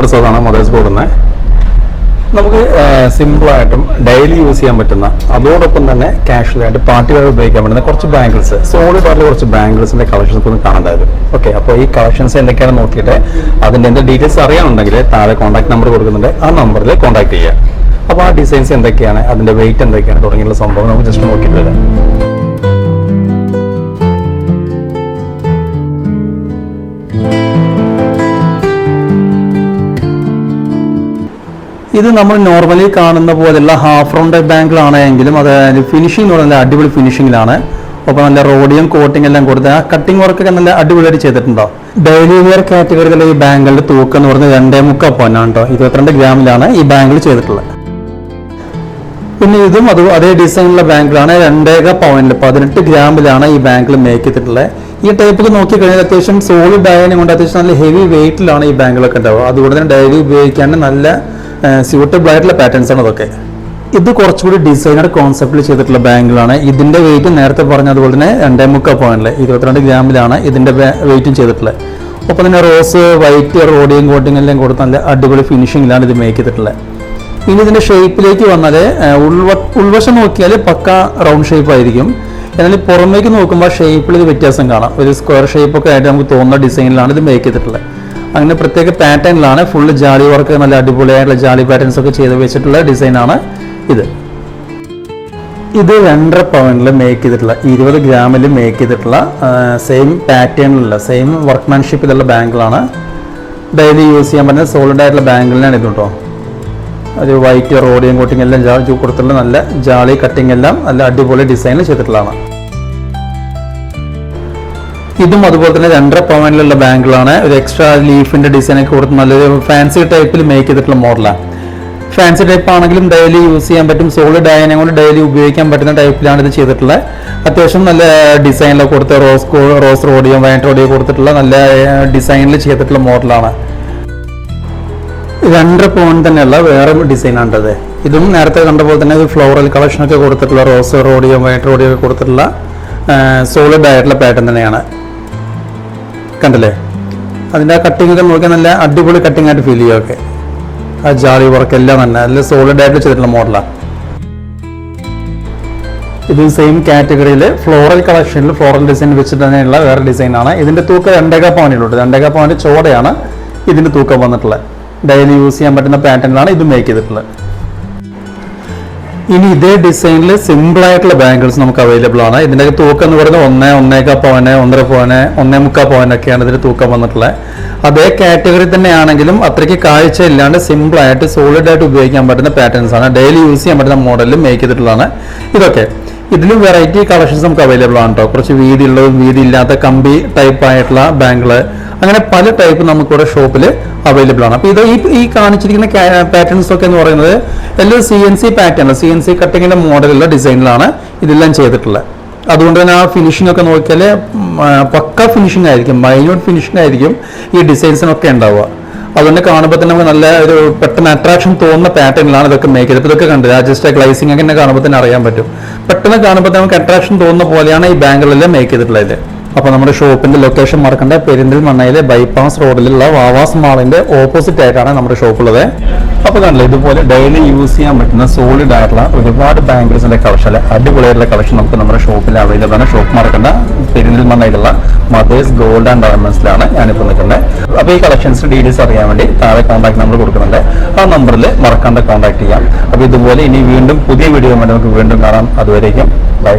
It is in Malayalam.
വരപ്രസാദാണ് മദേഴ്സ് കൊടുക്കുന്നത്. നമുക്ക് സിമ്പിളായിട്ടും ഡെയിലി യൂസ് ചെയ്യാൻ പറ്റുന്ന, അതോടൊപ്പം തന്നെ കാഷ്വലായിട്ട് പാർട്ടികൾ ഉപയോഗിക്കാൻ പറ്റുന്ന കുറച്ച് ബാംഗിൾസ്, സോളിഡ് ആയിട്ടുള്ള കുറച്ച് ബാംഗിൾസിന്റെ കളക്ഷൻസ് ഒന്ന് കാണേണ്ടത്. ഓക്കെ, അപ്പോൾ ഈ കളക്ഷൻസ് എന്തൊക്കെയാണെന്ന് നോക്കിയിട്ട് അതിൻ്റെ എന്ത് ഡീറ്റെയിൽസ് അറിയാനുണ്ടെങ്കിൽ താഴെ കോൺടാക്ട് നമ്പർ കൊടുക്കുന്നുണ്ട്, ആ നമ്പറിൽ കോൺടാക്ട് ചെയ്യുക. അപ്പോൾ ആ ഡിസൈൻസ് എന്തൊക്കെയാണ്, അതിൻ്റെ വെയിറ്റ് എന്തൊക്കെയാണ് തുടങ്ങിയുള്ള സംഭവം നമുക്ക് ജസ്റ്റ് നോക്കിയിട്ട് വരാം. ഇത് നമ്മൾ നോർമലി കാണുന്ന പോലെയുള്ള ഹാഫ് റൗണ്ട് ബാങ്കിളാണെങ്കിലും അത് ഫിനിഷിംഗ് എന്ന് പറഞ്ഞാൽ അടിപൊളി ഫിനിഷിങ്ങിലാണ്. അപ്പോൾ നല്ല റോഡിയം കോട്ടിംഗ് എല്ലാം കൊടുത്ത് ആ കട്ടിംഗ് വർക്കൊക്കെ നല്ല അടിപൊളിയായിട്ട് ചെയ്തിട്ടുണ്ടോ. ഡെയിലി വെയർ കാറ്റഗറിയിലുള്ള ഈ ബാങ്കിളുടെ തൂക്കം എന്ന് പറഞ്ഞാൽ 2.25 പവനാണ് കേട്ടോ. 22 ഗ്രാമിലാണ് ഈ ബാങ്കിൾ ചെയ്തിട്ടുള്ളത്. പിന്നെ ഇതും അതേ ഡിസൈനിലുള്ള ബാങ്കിളാണ്. 2.25 പവനിൽ 18 ഗ്രാമിലാണ് ഈ ബാങ്കിൾ മേക്ക് ചെയ്തിട്ടുള്ളത്. ഈ ടൈപ്പൊക്കെ നോക്കിക്കഴിഞ്ഞാൽ അത്യാവശ്യം സോളിഡ് ആയതിനെ കൊണ്ട് അത്യാവശ്യം നല്ല ഹെവി വെയിറ്റിലാണ് ഈ ബാങ്കിളൊക്കെ ഉണ്ടാവുക. അതുകൊണ്ട് തന്നെ ഡെയിലി ഉപയോഗിക്കാൻ നല്ല സ്യൂട്ടബിൾ ആയിട്ടുള്ള പാറ്റേൺസ് ആണ് ഇതൊക്കെ. ഇത് കുറച്ചുകൂടി ഡിസൈനർ കോൺസെപ്റ്റിൽ ചെയ്തിട്ടുള്ള ബാങ്കിളാണ്. ഇതിന്റെ വെയിറ്റ് നേരത്തെ പറഞ്ഞതുപോലെ തന്നെ 2.25 പവനിൽ 22 ഗ്രാമിലാണ് ഇതിന്റെ വെയിറ്റും ചെയ്തിട്ടുള്ളത്. ഒപ്പം തന്നെ റോസ്, വൈറ്റ്, റോഡിയം കോട്ടിംഗ് എല്ലാം കൊടുത്ത് നല്ല അടിപൊളി ഫിനിഷിങ്ങിലാണ് ഇത് മേക്ക് ചെയ്തിട്ടുള്ളത്. ഇനി ഇതിന്റെ ഷേപ്പിലേക്ക് വന്നാൽ ഉൾവശം നോക്കിയാൽ പക്ക റൗണ്ട് ഷേപ്പ് ആയിരിക്കും. എന്നാൽ പുറമേക്ക് നോക്കുമ്പോൾ ഷേപ്പിൽ ഇത് വ്യത്യാസം കാണാം. ഒരു സ്ക്വയർ ഷേപ്പൊക്കെ ആയിട്ട് നമുക്ക് തോന്നുന്ന ഡിസൈനിലാണ് ഇത് മേക്ക് ചെയ്തിട്ടുള്ളത്. അങ്ങനെ പ്രത്യേക പാറ്റേണിലാണ് ഫുള്ള് ജാലി വർക്ക്, നല്ല അടിപൊളിയായിട്ടുള്ള ജാലി പാറ്റേൺസ് ഒക്കെ ചെയ്ത് വെച്ചിട്ടുള്ള ഡിസൈനാണ് ഇത്. ഇത് 2.5 പവനിൽ മേക്ക് ചെയ്തിട്ടുള്ള 20 ഗ്രാമിൽ മേക്ക് ചെയ്തിട്ടുള്ള സെയിം പാറ്റേണിലുള്ള സെയിം വർക്ക്മാൻഷിപ്പിലുള്ള ബാങ്കിളാണ്. ഡെയിലി യൂസ് ചെയ്യാൻ പറ്റുന്ന സോളിഡ് ആയിട്ടുള്ള ബാങ്കിളിനാണ് ഇത് കേട്ടോ. ഒരു വൈറ്റ്, റോഡിയം കോട്ടിംഗ് എല്ലാം കൊടുത്തിട്ടുള്ള നല്ല ജാളി കട്ടിംഗ് എല്ലാം നല്ല അടിപൊളി ഡിസൈനിൽ ചെയ്തിട്ടുള്ളതാണ്. ഇതും അതുപോലെ തന്നെ 2.5 പവനിലുള്ള ബാങ്കിളാണ്. ഒരു എക്സ്ട്രാ ലീഫിന്റെ ഡിസൈനൊക്കെ കൊടുത്ത് നല്ലൊരു ഫാൻസി ടൈപ്പിൽ മേക്ക് ചെയ്തിട്ടുള്ള മോഡലാണ്. ഫാൻസി ടൈപ്പ് ആണെങ്കിലും ഡെയിലി യൂസ് ചെയ്യാൻ പറ്റും. സോളിഡ് ആയതിനെ കൊണ്ട് ഡെയിലി ഉപയോഗിക്കാൻ പറ്റുന്ന ടൈപ്പിലാണ് ഇത് ചെയ്തിട്ടുള്ളത്. അത്യാവശ്യം നല്ല ഡിസൈനിലൊക്കെ കൊടുത്ത് റോസ് റോഡിയം, വൈറ്റ് റോഡിയം കൊടുത്തിട്ടുള്ള നല്ല ഡിസൈനിൽ ചെയ്തിട്ടുള്ള മോഡലാണ്. 2.5 പവൻ തന്നെയുള്ള വേറെ ഡിസൈനാണിത്. ഇതും നേരത്തെ കണ്ട പോലെ തന്നെ ഫ്ലോറൽ കളക്ഷനൊക്കെ കൊടുത്തിട്ടുള്ള റോസ് റോഡിയം, വൈറ്റ് റോഡിയം ഒക്കെ കൊടുത്തിട്ടുള്ള സോളിഡ് ആയിട്ടുള്ള പാറ്റേൺ തന്നെയാണ്. കണ്ടല്ലേ, അതിൻ്റെ ആ കട്ടിംഗ് ഒക്കെ നോക്കിയാൽ നല്ല അടിപൊളി കട്ടിംഗ് ആയിട്ട് ഫീൽ ചെയ്യുമൊക്കെ. ആ ജാളി വർക്ക് എല്ലാം തന്നെ നല്ല സോളിഡ് ആയിട്ട് ചെയ്തിട്ടുള്ള മോഡലാണ്. ഇത് സെയിം കാറ്റഗറിയിൽ ഫ്ലോറൽ കളക്ഷനിൽ ഫ്ലോറൽ ഡിസൈൻ വെച്ചിട്ട് തന്നെയുള്ള വേറെ ഡിസൈനാണ്. ഇതിൻ്റെ തൂക്കം 2.25 പവനിലുണ്ട്. 2.25 പവൻ്റെ ചോടയാണ് ഇതിൻ്റെ തൂക്കം വന്നിട്ടുള്ളത്. ഡെയിലി യൂസ് ചെയ്യാൻ പറ്റുന്ന പാറ്റേണിലാണ് ഇത് മേക്ക് ചെയ്തിട്ടുള്ളത്. ഇനി ഇതേ ഡിസൈനിൽ സിമ്പിൾ ആയിട്ടുള്ള ബാംഗിൾസ് നമുക്ക് അവൈലബിൾ ആണ്. ഇതിൻ്റെ തൂക്കം എന്ന് പറയുന്നത് 1.25 പവന്, 1.5 പവന്, 1.25 പവനൊക്കെയാണ് ഇതിന് തൂക്കം വന്നിട്ടുള്ളത്. അതേ കാറ്റഗറി തന്നെയാണെങ്കിലും അത്രയ്ക്ക് കാഴ്ച ഇല്ലാണ്ട് സിമ്പിൾ ആയിട്ട് സോളിഡ് ആയിട്ട് ഉപയോഗിക്കാൻ പറ്റുന്ന പാറ്റേൺസ് ആണ്. ഡെയിലി യൂസ് ചെയ്യാൻ പറ്റുന്ന മോഡലിൽ മേക്ക് ചെയ്തിട്ടുള്ളതാണ് ഇതൊക്കെ. ഇതിലും വെറൈറ്റി കളക്ഷൻസ് നമുക്ക് അവൈലബിൾ ആണ് കേട്ടോ. കുറച്ച് വീതിയുള്ളതും വീതി ഇല്ലാത്ത കമ്പി ടൈപ്പ് ആയിട്ടുള്ള ബാംഗിള്, അങ്ങനെ പല ടൈപ്പ് നമുക്കിവിടെ ഷോപ്പിൽ അവൈലബിൾ ആണ്. അപ്പോൾ ഇത് ഈ കാണിച്ചിരിക്കുന്ന പാറ്റേൺസ് ഒക്കെ എന്ന് പറയുന്നത് എല്ലാം CNC പാറ്റേൺ, CNC കട്ടിങ്ങിന്റെ മോഡലുള്ള ഡിസൈനിലാണ് ഇതെല്ലാം ചെയ്തിട്ടുള്ളത്. അതുകൊണ്ട് തന്നെ ആ ഫിനിഷിംഗ് ഒക്കെ നോക്കിയാൽ പക്ക ഫിനിഷിംഗ് ആയിരിക്കും, മൈന്യൂട്ട് ഫിനിഷിംഗ് ആയിരിക്കും ഈ ഡിസൈൻസിനൊക്കെ ഉണ്ടാവുക. അതുകൊണ്ട് കാണുമ്പോൾ തന്നെ നമുക്ക് നല്ല ഒരു പെട്ടെന്ന് അട്രാക്ഷൻ തോന്നുന്ന പാറ്റേണിലാണ് ഇതൊക്കെ മേക്ക് ചെയ്തത്. ഇതൊക്കെ കണ്ടില്ല, ജസ്റ്റ് ഗ്ലൈസിംഗ് ഒക്കെ തന്നെ കാണുമ്പോൾ തന്നെ അറിയാൻ പറ്റും. പെട്ടെന്ന് കാണുമ്പോൾ നമുക്ക് അട്രാക്ഷൻ തോന്നുന്ന പോലെയാണ് ഈ ബാങ്കുകളെല്ലാം മേക്ക് ചെയ്തിട്ടുള്ളത്. അപ്പോൾ നമ്മുടെ ഷോപ്പിന്റെ ലൊക്കേഷൻ മറക്കണ്ട, പെരിന്തൽമണ്ണയിലെ ബൈപ്പാസ് റോഡിലുള്ള വാവാസ് മാളിന്റെ ഓപ്പോസിറ്റ് ആയിട്ടാണ് നമ്മുടെ ഷോപ്പുള്ളത്. അപ്പോൾ കണ്ടില്ല, ഇതുപോലെ ഡെയിലി യൂസ് ചെയ്യാൻ പറ്റുന്ന സോളിഡ് ആയിട്ടുള്ള ഒരുപാട് ബാംഗിൾസിന്റെ കളക്ഷൻ, അടിപൊളിയായിട്ടുള്ള കളക്ഷൻ നമുക്ക് നമ്മുടെ ഷോപ്പിൽ അവൈലബിൾ ആണ്. ഷോപ്പ് മറക്കണ്ട, പെരിന്തൽമണ്ണയിലുള്ള മദേഴ്സ് ഗോൾഡ് ആൻഡ് ഡയമണ്ട്സിലാണ് ഞാനിപ്പോൾ നിൽക്കുന്നത്. അപ്പോൾ ഈ കളക്ഷൻസ് ഡീറ്റെയിൽസ് അറിയാൻ വേണ്ടി താഴെ കോൺടാക്ട് നമ്പർ കൊടുക്കുന്നുണ്ട്, ആ നമ്പറിൽ മറക്കാണ്ട് കോൺടാക്ട് ചെയ്യാം. അപ്പോൾ ഇതുപോലെ ഇനി വീണ്ടും പുതിയ വീഡിയോ വേണ്ടി നമുക്ക് വീണ്ടും കാണാം. അതുവരേക്കും ബൈ.